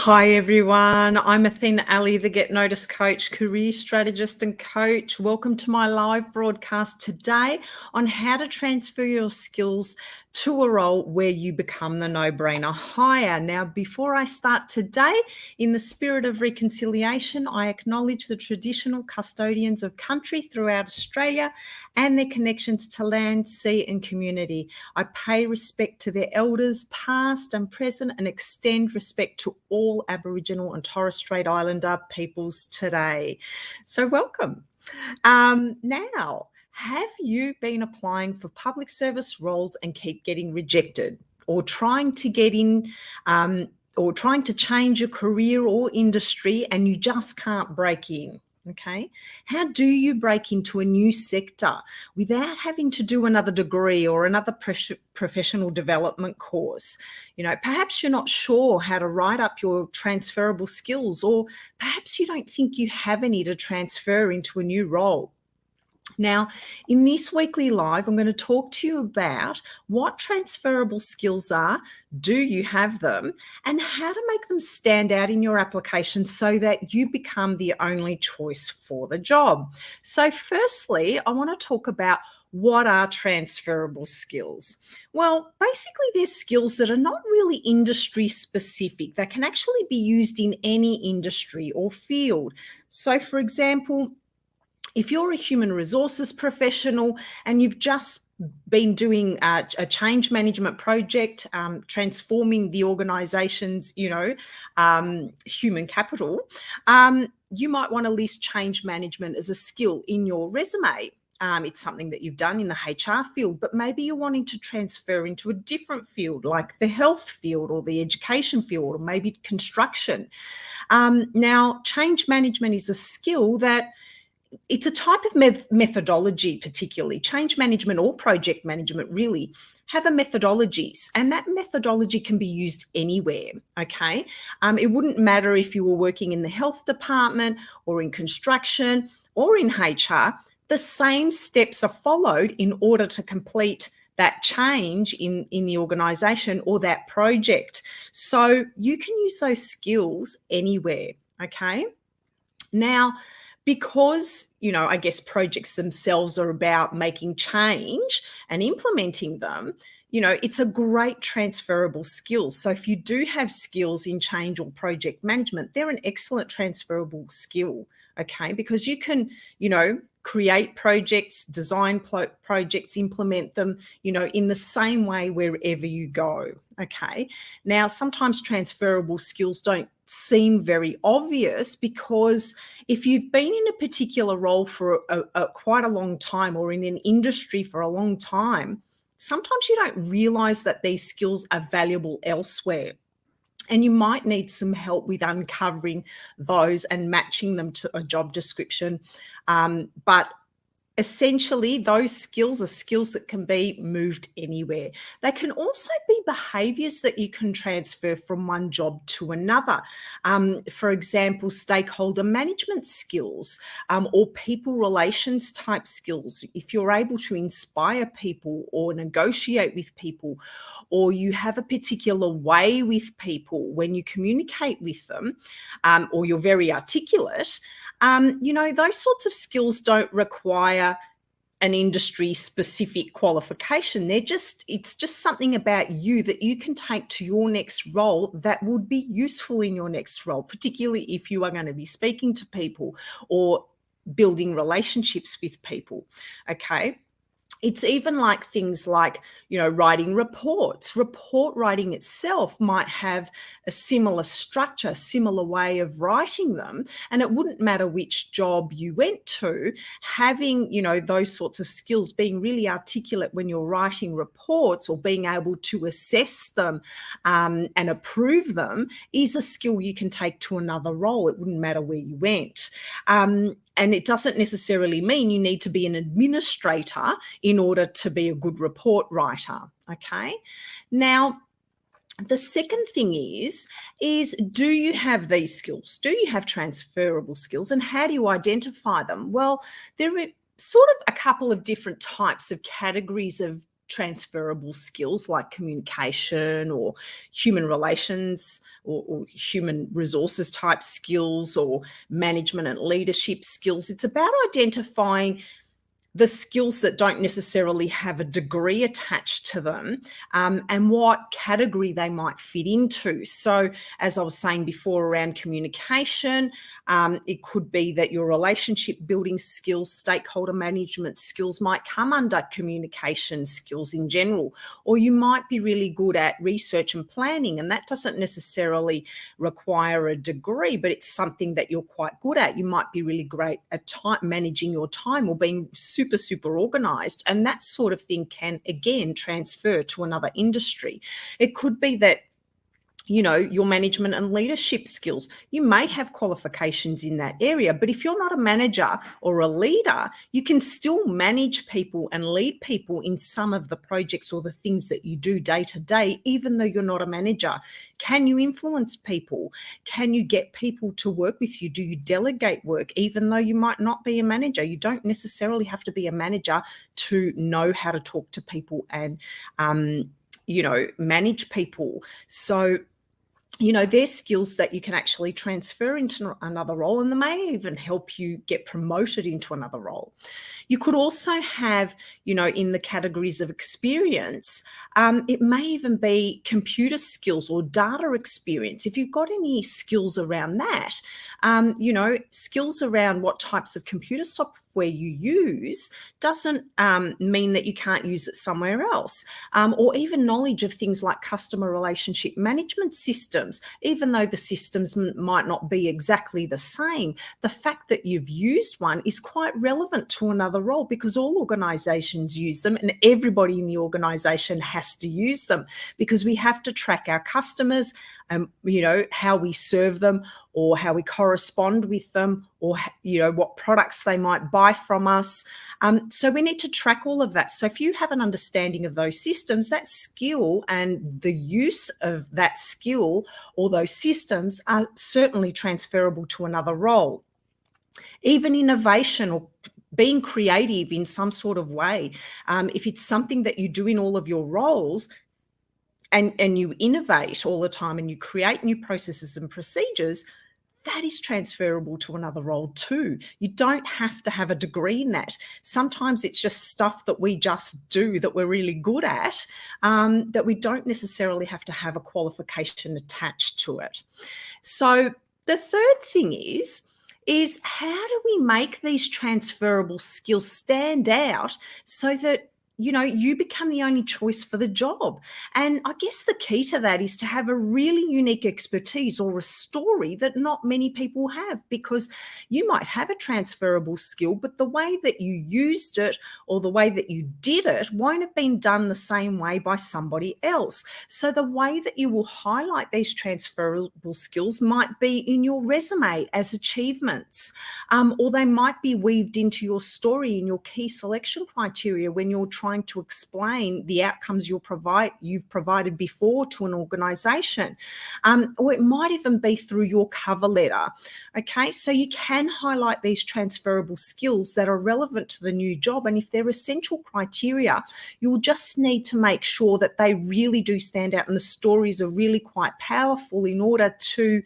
Hi everyone, I'm Athena Ali, the Get Noticed Coach, career strategist and coach. Welcome to my live broadcast today on how to transfer your skills to a role where you become the no-brainer hire. Now, before I start today, in the spirit of reconciliation, I acknowledge the traditional custodians of country throughout Australia and their connections to land, sea and community. I pay respect to their elders, past and present, and extend respect to all Aboriginal and Torres Strait Islander peoples today. So welcome. Now, have you been applying for public service roles and keep getting rejected, or trying to get in, or trying to change your career or industry and you just can't break in? Okay. How do you break into a new sector without having to do another degree or another professional development course? Perhaps you're not sure how to write up your transferable skills, or perhaps you don't think you have any to transfer into a new role. Now, in this weekly live, I'm going to talk to you about what transferable skills are, do you have them, and how to make them stand out in your application so that you become the only choice for the job. So firstly, I want to talk about what are transferable skills. Well, basically they're skills that are not really industry specific. They can actually be used in any industry or field. So for example, if you're a human resources professional and you've just been doing a change management project, transforming the organisation's, human capital, you might want to list change management as a skill in your resume. It's something that you've done in the HR field, but maybe you're wanting to transfer into a different field like the health field or the education field, or maybe construction. Now, change management is a skill that it's a type of methodology, particularly change management or project management really have a methodologies, and that methodology can be used anywhere. Okay. It wouldn't matter if you were working in the health department or in construction or in HR, the same steps are followed in order to complete that change in the organisation or that project. So you can use those skills anywhere. Okay. Now, because, I guess projects themselves are about making change and implementing them, it's a great transferable skill. So if you do have skills in change or project management, they're an excellent transferable skill, okay? Because you can, create projects, design projects, implement them, in the same way wherever you go, okay? Now, sometimes transferable skills don't seem very obvious, because if you've been in a particular role for quite a long time, or in an industry for a long time, sometimes you don't realize that these skills are valuable elsewhere. And you might need some help with uncovering those and matching them to a job description. But essentially, those skills are skills that can be moved anywhere. They can also be behaviours that you can transfer from one job to another. For example, stakeholder management skills, or people relations type skills. If you're able to inspire people or negotiate with people, or you have a particular way with people when you communicate with them, or you're very articulate, those sorts of skills don't require an industry specific qualification. It's just something about you that you can take to your next role that would be useful in your next role, particularly if you are going to be speaking to people or building relationships with people. Okay. It's even like things like, writing reports. Report writing itself might have a similar structure, similar way of writing them. And it wouldn't matter which job you went to, having, those sorts of skills, being really articulate when you're writing reports or being able to assess them and approve them is a skill you can take to another role. It wouldn't matter where you went. And it doesn't necessarily mean you need to be an administrator in order to be a good report writer, okay? Now, the second thing is do you have these skills? Do you have transferable skills, and how do you identify them? Well, there are sort of a couple of different types of categories of transferable skills like communication or human relations or human resources type skills or management and leadership skills. It's about identifying the skills that don't necessarily have a degree attached to them, and what category they might fit into. So, as I was saying before around communication, it could be that your relationship building skills, stakeholder management skills might come under communication skills in general, or you might be really good at research and planning, and that doesn't necessarily require a degree, but it's something that you're quite good at. You might be really great at managing your time or being super organized, and that sort of thing can again transfer to another industry. It could be that your management and leadership skills, you may have qualifications in that area, but if you're not a manager or a leader, you can still manage people and lead people in some of the projects or the things that you do day to day, even though you're not a manager. Can you influence people? Can you get people to work with you? Do you delegate work, even though you might not be a manager? You don't necessarily have to be a manager to know how to talk to people and, manage people. So, there's skills that you can actually transfer into another role, and they may even help you get promoted into another role. You could also have, in the categories of experience, it may even be computer skills or data experience. If you've got any skills around that, skills around what types of computer software you use doesn't mean that you can't use it somewhere else, or even knowledge of things like customer relationship management systems. Even though the systems might not be exactly the same, the fact that you've used one is quite relevant to another role, because all organizations use them and everybody in the organization has to use them, because we have to track our customers, how we serve them or how we correspond with them, or, what products they might buy from us. So we need to track all of that. So if you have an understanding of those systems, that skill and the use of that skill or those systems are certainly transferable to another role. Even innovation or being creative in some sort of way, if it's something that you do in all of your roles, and you innovate all the time and you create new processes and procedures, that is transferable to another role too. You don't have to have a degree in that. Sometimes it's just stuff that we just do that we're really good at, that we don't necessarily have to have a qualification attached to it. So the third thing is how do we make these transferable skills stand out so that you become the only choice for the job? And I guess the key to that is to have a really unique expertise or a story that not many people have, because you might have a transferable skill, but the way that you used it or the way that you did it won't have been done the same way by somebody else. So the way that you will highlight these transferable skills might be in your resume as achievements, or they might be weaved into your story in your key selection criteria when you're trying to explain the outcomes you've provided before to an organisation, or it might even be through your cover letter. Okay, so you can highlight these transferable skills that are relevant to the new job, and if they're essential criteria, you'll just need to make sure that they really do stand out and the stories are really quite powerful in order to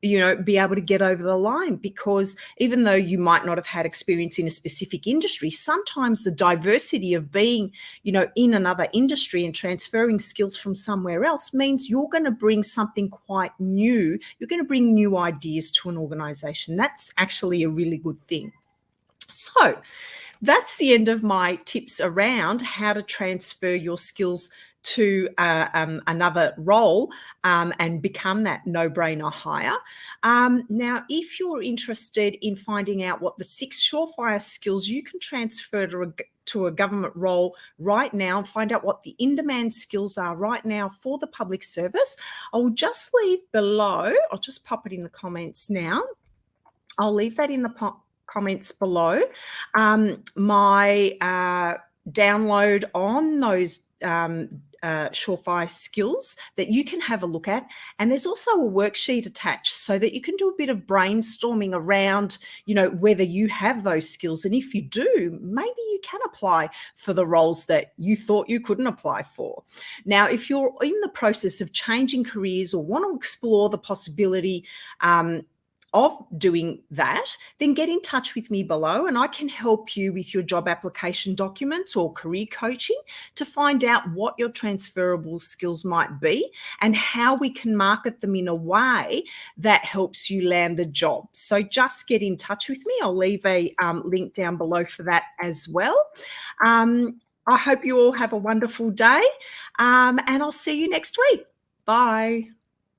be able to get over the line. Because even though you might not have had experience in a specific industry, sometimes the diversity of being, in another industry and transferring skills from somewhere else means you're going to bring something quite new. You're going to bring new ideas to an organization. That's actually a really good thing. So that's the end of my tips around how to transfer your skills to another role and become that no-brainer hire. Now, if you're interested in finding out what the 6 surefire skills you can transfer to a government role right now and find out what the in-demand skills are right now for the public service, I will just leave below. I'll just pop it in the comments now. I'll leave that in the comments below. My download on those surefire skills that you can have a look at. And there's also a worksheet attached so that you can do a bit of brainstorming around, whether you have those skills. And if you do, maybe you can apply for the roles that you thought you couldn't apply for. Now, if you're in the process of changing careers or want to explore the possibility of doing that, then get in touch with me below and I can help you with your job application documents or career coaching to find out what your transferable skills might be and how we can market them in a way that helps you land the job. So just get in touch with me. I'll leave a link down below for that as well. I hope you all have a wonderful day and I'll see you next week. Bye.